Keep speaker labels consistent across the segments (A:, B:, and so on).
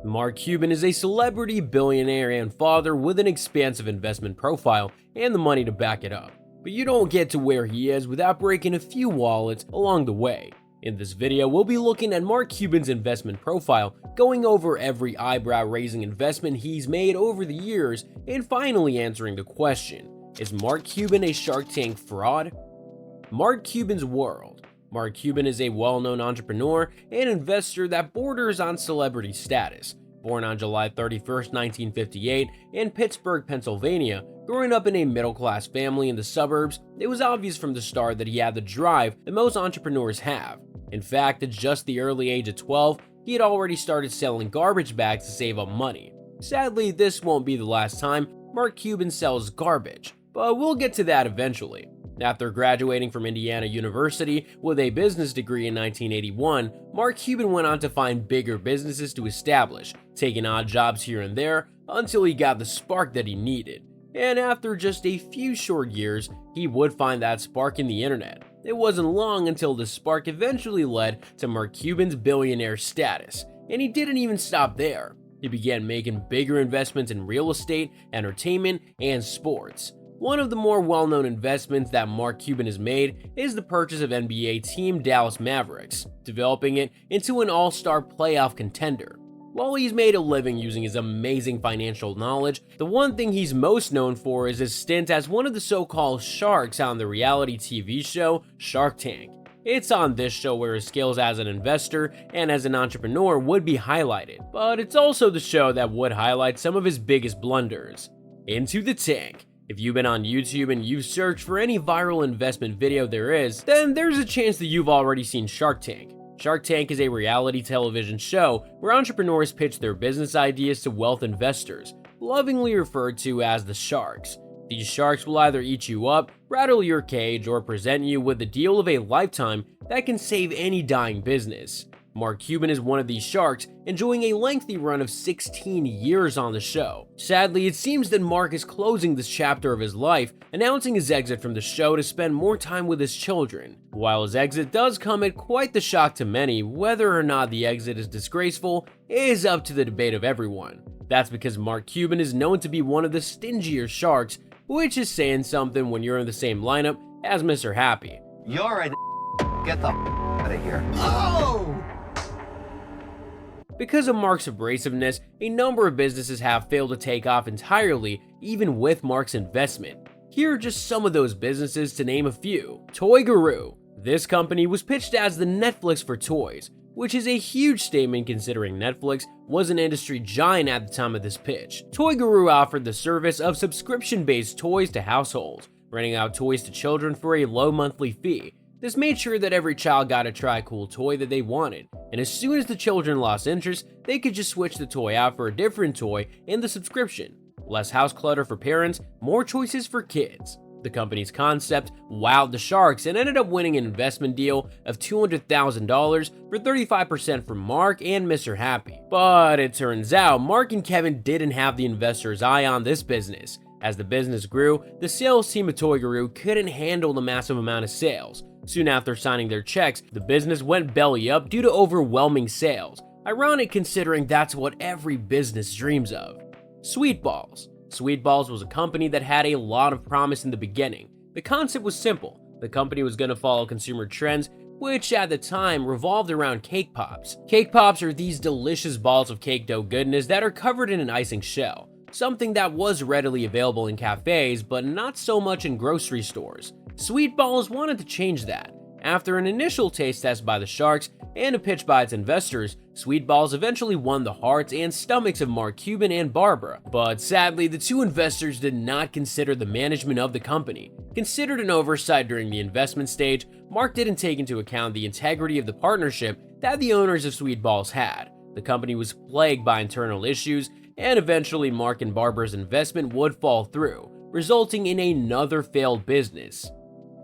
A: Mark Cuban is a celebrity billionaire and father with an expansive investment profile and the money to back it up. But you don't get to where he is without breaking a few wallets along the way. In this video, we'll be looking at Mark Cuban's investment profile, going over every eyebrow-raising investment he's made over the years, and finally answering the question, is Mark Cuban a Shark Tank fraud? Mark Cuban's world. Mark Cuban is a well-known entrepreneur and investor that borders on celebrity status. Born on July 31, 1958, in Pittsburgh, Pennsylvania, growing up in a middle-class family in the suburbs, it was obvious from the start that he had the drive that most entrepreneurs have. In fact, at just the early age of 12, he had already started selling garbage bags to save up money. Sadly, this won't be the last time Mark Cuban sells garbage, but we'll get to that eventually. After graduating from Indiana University with a business degree in 1981, Mark Cuban went on to find bigger businesses to establish, taking odd jobs here and there until he got the spark that he needed. And after just a few short years, he would find that spark in the internet. It wasn't long until the spark eventually led to Mark Cuban's billionaire status, and he didn't even stop there. He began making bigger investments in real estate, entertainment, and sports. One of the more well-known investments that Mark Cuban has made is the purchase of NBA team Dallas Mavericks, developing it into an all-star playoff contender. While he's made a living using his amazing financial knowledge, the one thing he's most known for is his stint as one of the so-called sharks on the reality TV show Shark Tank. It's on this show where his skills as an investor and as an entrepreneur would be highlighted, but it's also the show that would highlight some of his biggest blunders. Into the tank. If you've been on YouTube and you've searched for any viral investment video there is, then there's a chance that you've already seen Shark Tank. Shark Tank is a reality television show where entrepreneurs pitch their business ideas to wealth investors, lovingly referred to as the sharks. These sharks will either eat you up, rattle your cage, or present you with the deal of a lifetime that can save any dying business. Mark Cuban is one of these sharks, enjoying a lengthy run of 16 years on the show. Sadly, it seems that Mark is closing this chapter of his life, announcing his exit from the show to spend more time with his children. While his exit does come at quite the shock to many, whether or not the exit is disgraceful is up to the debate of everyone. That's because Mark Cuban is known to be one of the stingier sharks, which is saying something when you're in the same lineup as Mr. Happy.
B: You're a get the out of here.
C: Oh!
A: Because of Mark's abrasiveness, a number of businesses have failed to take off entirely, even with Mark's investment. Here are just some of those businesses to name a few. Toy Guru. This company was pitched as the Netflix for toys, which is a huge statement considering Netflix was an industry giant at the time of this pitch. Toy Guru offered the service of subscription-based toys to households, renting out toys to children for a low monthly fee. This made sure that every child got to try a cool toy that they wanted, and as soon as the children lost interest, they could just switch the toy out for a different toy in the subscription. Less house clutter for parents, more choices for kids. The company's concept wowed the sharks and ended up winning an investment deal of $200,000 for 35% from Mark and Mr. Happy. But it turns out Mark and Kevin didn't have the investor's eye on this business. As the business grew, the sales team of Toy Guru couldn't handle the massive amount of sales. Soon after signing their checks, the business went belly up due to overwhelming sales. Ironic considering that's what every business dreams of. Sweet Balls. Sweet Balls was a company that had a lot of promise in the beginning. The concept was simple. The company was going to follow consumer trends, which at the time revolved around cake pops. Cake pops are these delicious balls of cake dough goodness that are covered in an icing shell, something that was readily available in cafes but not so much in grocery stores. Sweet Balls wanted to change that. After an initial taste test by the sharks and a pitch by its investors, Sweet Balls eventually won the hearts and stomachs of Mark Cuban and Barbara. But sadly, the two investors did not consider the management of the company. Considered an oversight during the investment stage, Mark didn't take into account the integrity of the partnership that the owners of Sweet Balls had. The company was plagued by internal issues, and eventually Mark and Barbara's investment would fall through, resulting in another failed business.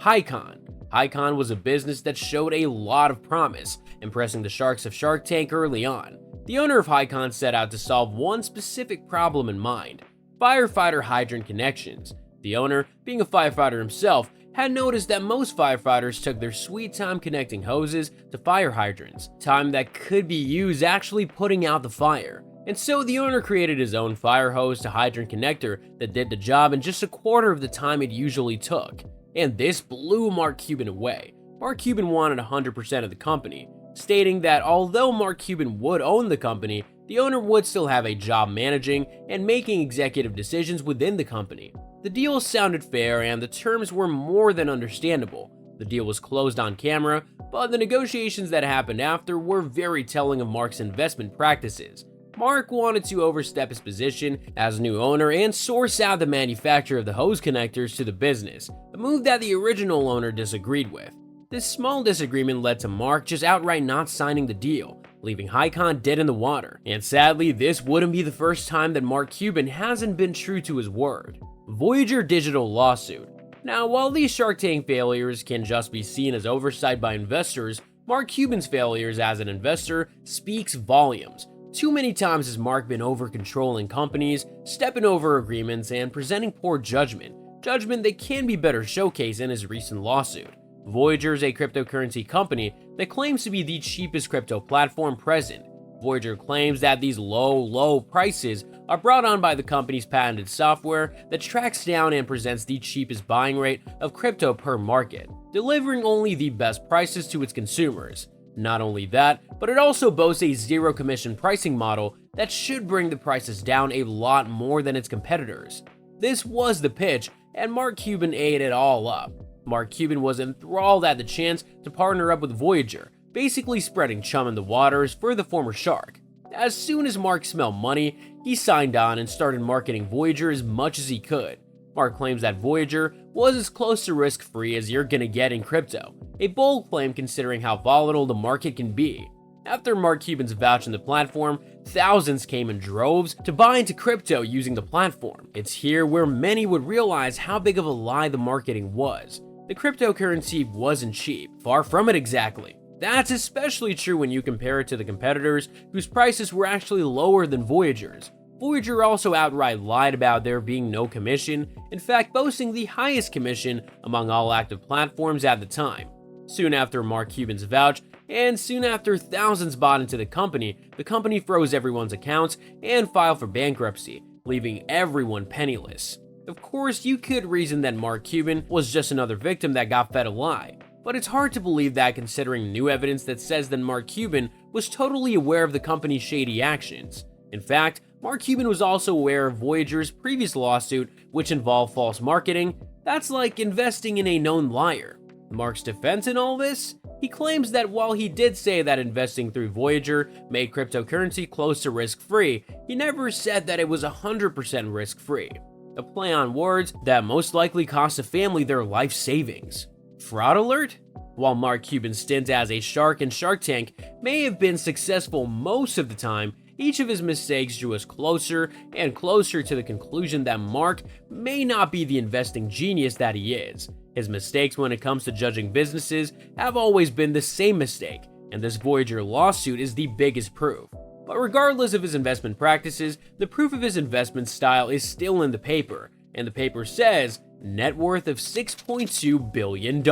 A: Hycon. Hycon was a business that showed a lot of promise, impressing the sharks of Shark Tank early on. The owner of Hycon set out to solve one specific problem in mind: firefighter hydrant connections. The owner, being a firefighter himself, had noticed that most firefighters took their sweet time connecting hoses to fire hydrants, time that could be used actually putting out the fire. And so the owner created his own fire hose to hydrant connector that did the job in just a quarter of the time it usually took. And this blew Mark Cuban away. Mark Cuban wanted 100% of the company, stating that although Mark Cuban would own the company, the owner would still have a job managing and making executive decisions within the company. The deal sounded fair and the terms were more than understandable. The deal was closed on camera, but the negotiations that happened after were very telling of Mark's investment practices. Mark wanted to overstep his position as new owner and source out the manufacture of the hose connectors to the business, a move that the original owner disagreed with. This small disagreement led to Mark just outright not signing the deal, leaving Hycon dead in the water. And sadly, this wouldn't be the first time that Mark Cuban hasn't been true to his word. Voyager Digital lawsuit. Now, while these Shark Tank failures can just be seen as oversight by investors, Mark Cuban's failures as an investor speaks volumes. Too many times has Mark been over-controlling companies, stepping over agreements, and presenting poor judgment that can be better showcased in his recent lawsuit. Voyager is a cryptocurrency company that claims to be the cheapest crypto platform present. Voyager claims that these low prices are brought on by the company's patented software that tracks down and presents the cheapest buying rate of crypto per market, delivering only the best prices to its consumers. Not only that, but it also boasts a zero commission pricing model that should bring the prices down a lot more than its competitors. This was the pitch, and Mark Cuban ate it all up. Mark Cuban was enthralled at the chance to partner up with Voyager, basically spreading chum in the waters for the former shark. As soon as Mark smelled money, he signed on and started marketing Voyager as much as he could. Mark claims that Voyager was as close to risk-free as you're gonna get in crypto, a bold claim considering how volatile the market can be. After Mark Cuban's vouch on the platform, thousands came in droves to buy into crypto using the platform. It's here where many would realize how big of a lie the marketing was. The cryptocurrency wasn't cheap, far from it exactly. That's especially true when you compare it to the competitors whose prices were actually lower than Voyager's. Voyager also outright lied about there being no commission, in fact boasting the highest commission among all active platforms at the time. Soon after Mark Cuban's vouch, and soon after thousands bought into the company froze everyone's accounts and filed for bankruptcy, leaving everyone penniless. Of course, you could reason that Mark Cuban was just another victim that got fed a lie, but it's hard to believe that considering new evidence that says that Mark Cuban was totally aware of the company's shady actions. In fact, Mark Cuban was also aware of Voyager's previous lawsuit, which involved false marketing. That's like investing in a known liar. Mark's defense in all this? He claims that while he did say that investing through Voyager made cryptocurrency close to risk-free, he never said that it was 100% risk-free. A play on words that most likely cost a family their life savings. Fraud alert? While Mark Cuban's stint as a shark in Shark Tank may have been successful most of the time, each of his mistakes drew us closer and closer to the conclusion that Mark may not be the investing genius that he is. His mistakes when it comes to judging businesses have always been the same mistake, and this Voyager lawsuit is the biggest proof. But regardless of his investment practices, the proof of his investment style is still in the paper, and the paper says net worth of $6.2 billion.